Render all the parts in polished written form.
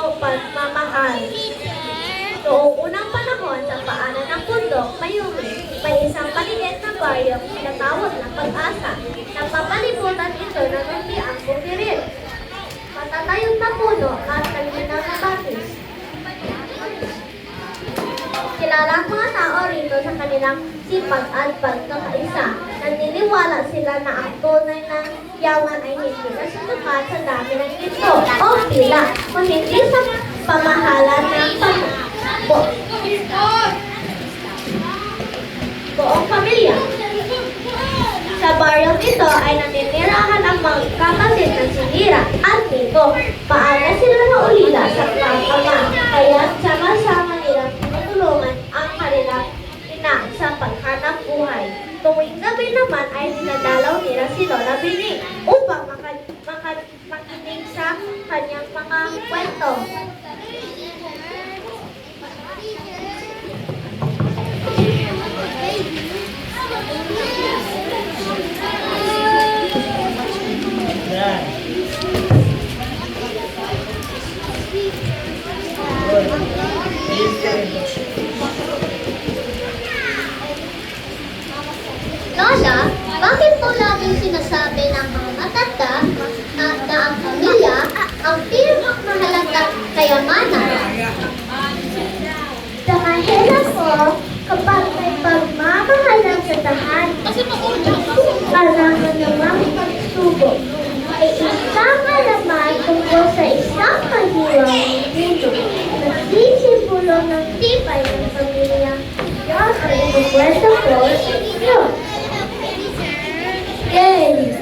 o pagmamahal. Noong unang panahon sa paanan ng bundok, may isang maliit na baryong tinatawag na Pag-asa. Napapalibutan ito ng lumpiang bukirin, matatayong na puno at kalinang na batis. Kilala ang mga tao rito sa kanilang sipag at pagkakaisa. Naniniwala sila na ang tunay ng yaman ay hindi nasusukat sa dami ng ginto o pila, kundi sa pamahalan ng buong pamilya. Sa baryong ito ay naninirahan ang mga kakasit ng sinira at nito. Maaga sila naulila sa pagkama, kaya sama-sama nilang tinutulungan ang kanilang ina sa paghanap buhay. Tuwing gabi naman ay dinadalaw nila si Lola Bining upang makinig sa kanyang mga kwento. Lola, bakit po laging sinasabi ng mga matanda na ang pamilya ang pinakamahalagang kayamanan? Dahil ako, kapag may pagmamahalan sa tahan, kailangan namang pagsubok. May isang alaman tungkol sa isang mahiwang mundo. Nagsisimbolo ng tibay ng pamilya. Yan ay inukwento ko sa inyo. Yay!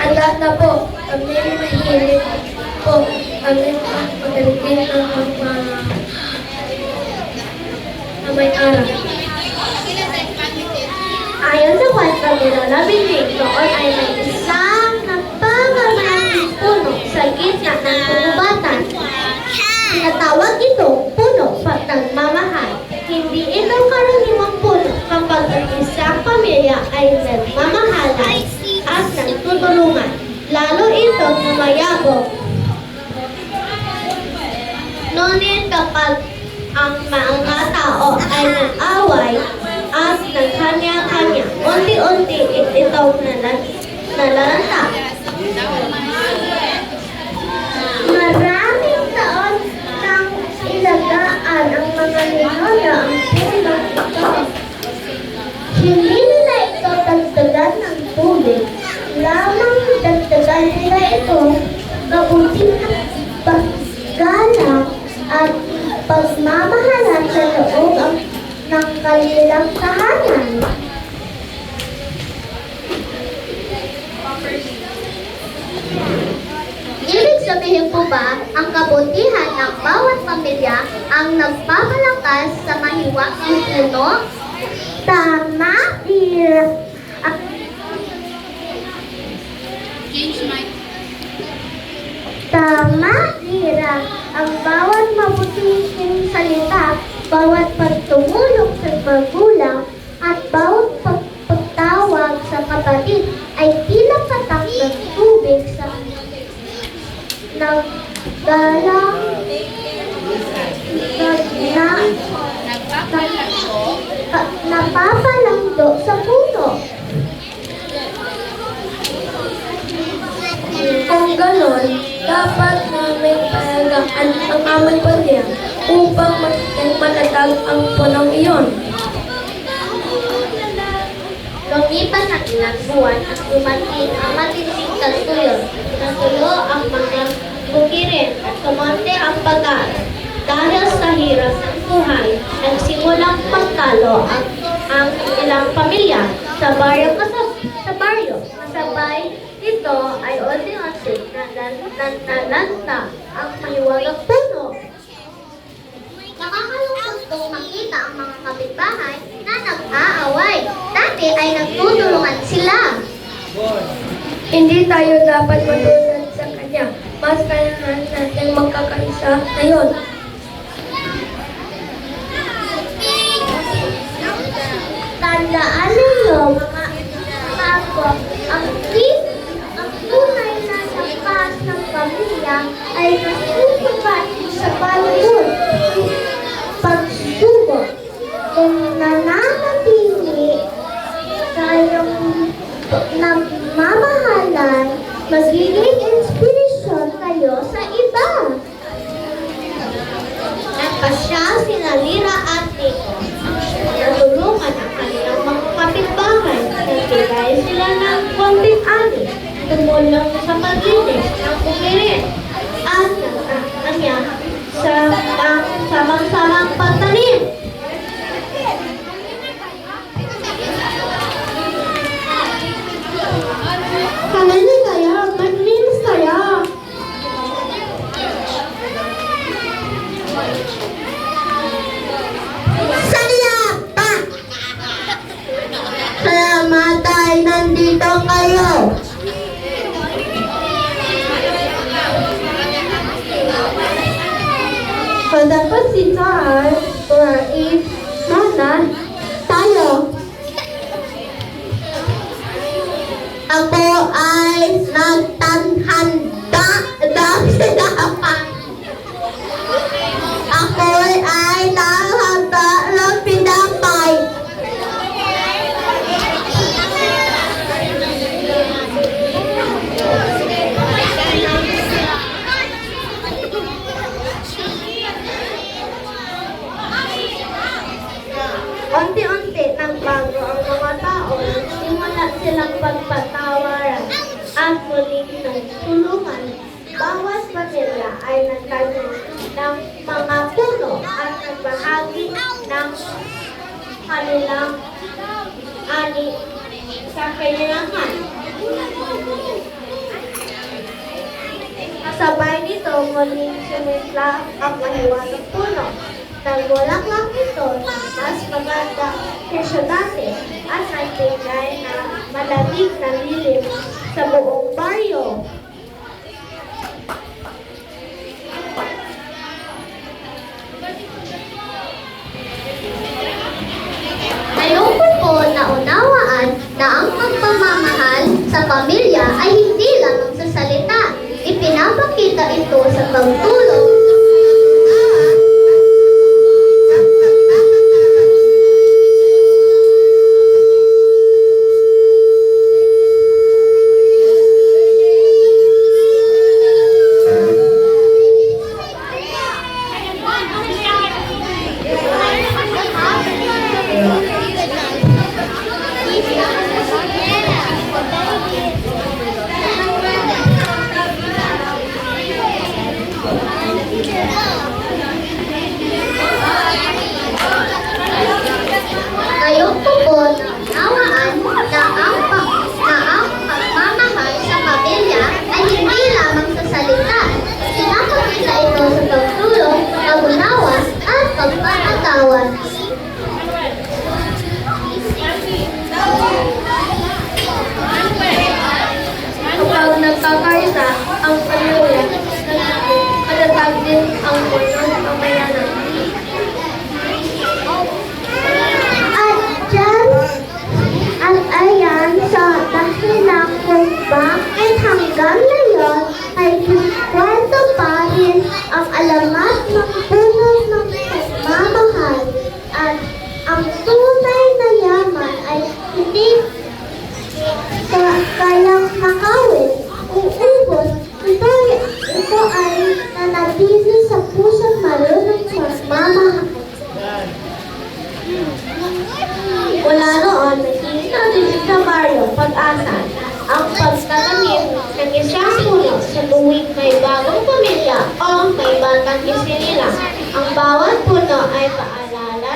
Handa na po. Kami mahilig po. Kami magaling ng mga may araw. Ayon sa kwento ni Lola Bining, noon ay may isang napakamaraming puno sa gitna ng kagubatan. Tinatawag itong puno pagmamahal. Hindi ito karaniwang puno kapag ang isang pamilya ay nagmamahalan at nagtutulungan. Lalo itong namayabong. Ngunit kapag ang mga tao ay nag-away at nagkanya-kanya, unti-unti itong nalalanta. Maraming taon nang ilagaan ang mga nilola ang punong ito. Hindi nila ito dagdagan ng tubig. Lamang dagdagan nila ito mabuting paggalang at pagmamahalan sa loob ng kanilang tahanan. Ibig sabihin po ba ang kabutihan ng bawat pamilya ang nagpapalakas sa mahiwagang puno? Tama, dear. Tama, Dira. Ang bawat mabuting salita, bawat pagtumulong sa magulang, at bawat pagtawag sa kapatid ay tila patak ng tubig sa napapalangdo sa puno. Kung ganon, dapat namin palagaan ang aming pamilya upang maging matatag ang punong iyon. Lumipas ang ilang buwan at dumating ang matinding tagtuyot. Natulo ang mga bukirin at kumonte ang pag-aaral. Dahil sa hirap ng buhay, nagsimulang pagtalo ang ilang pamilya sa baryo. Kasabay ito ay unti-unti nalanta ang mahiwagang puno. Nakakalungkot kong makita ang mga kapitbahay na nag-aaway. Dati ay nagtutulungan sila. Hindi tayo dapat matulad sa kanya. Mas kailangan natin magkakaisa ngayon. Tandaan ninyo, mga ako, ang tunay na lakas ng pamilya ay Magiging inspirasyon kayo sa iba. Nagpasya sina Lira at Nico. Natulungan ang kanilang mga kapitbahay. Nagbigay sila ng konting ani. Tumulong sa paglinis ng bukirin. At nagkakanya sa samang-samang pagtanim. Halina kaya, maglinis kaya. Salapa! Salamat ay nandito kayo. Dapat si Charles kumain mana tayo. Ako ay nagtanhanda ng sinapan. Ako ay naghanda ng pinapay. Unti-unti nang bago ang mga tao, simula silang pagpatawaran at muling nagtulungan. Bawat pamilya ay nagtanim ng mga puno at nagbahagi ng kanilang ani sa kailangan. Kasabay nito, muling sumigla ang mahiwagang puno. Nagbulaklak ito na mas maganda kaysa dati at nagbigay na malamig na lilim sa buong baryo. Ngayon ko po naunawaan na ang pagmamahal sa pamilya ay hindi lamang sa salita. Ipinapakita ito sa pagtulong. Ngayon ko po naunawaan na ang pagmamahal sa pamilya ay hindi lamang sa salita. Pinapakita ito sa pagtulong, pag-unawa at pagpapatawad. Kapag nagkakaisa ang pamilya, katatag din ang punong pamayanan. At ayan sa dahilan kung bakit hanggang ngayon ay kwento pa rin ang alamat ng puno ng pagmamahal at ang tunay na yaman ay hindi kayang nakawin kung ubos. Ito ay nanatili sa pusong marunong pagmamahal. Mula noon, nakikita din sa baryo pag-asa ang pagtatanim ng isang puno sa tuwing may bagong pamilya o may batang isinilang. Ang bawat puno ay paalala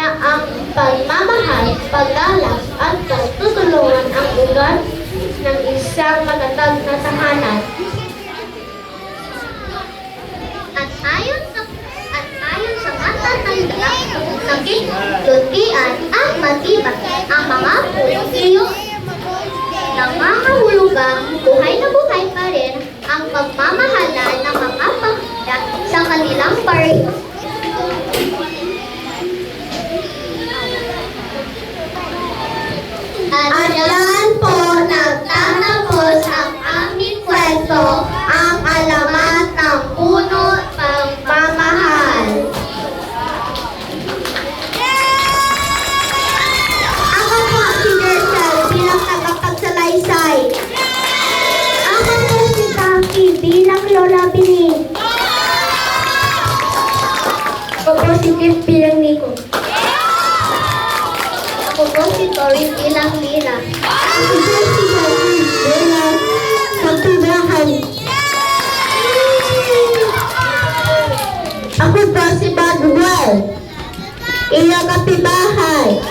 na ang pagmamahal, paggalang at pagtutulungan ang ugat ng isang matatag na tahanan. At ayon sa matatanda, naging luntian at matibay ang mga puno nangangahulugang buhay na buhay pa rin ang pagmamahalan ng mga pamilya sa kanilang baryo. At yan po nagtatapos ang aming kwento, ang alamat ng puno pagmamahal. Ako po si Dershel bilang tagapagsalaysay. Lola Bini. Ako po si Kim bilang Nico. Ako po si Tori bilang Lina. Ako po si Jackie bilang Kapitahan. Ako po si Bagual. Iya kapitbahay.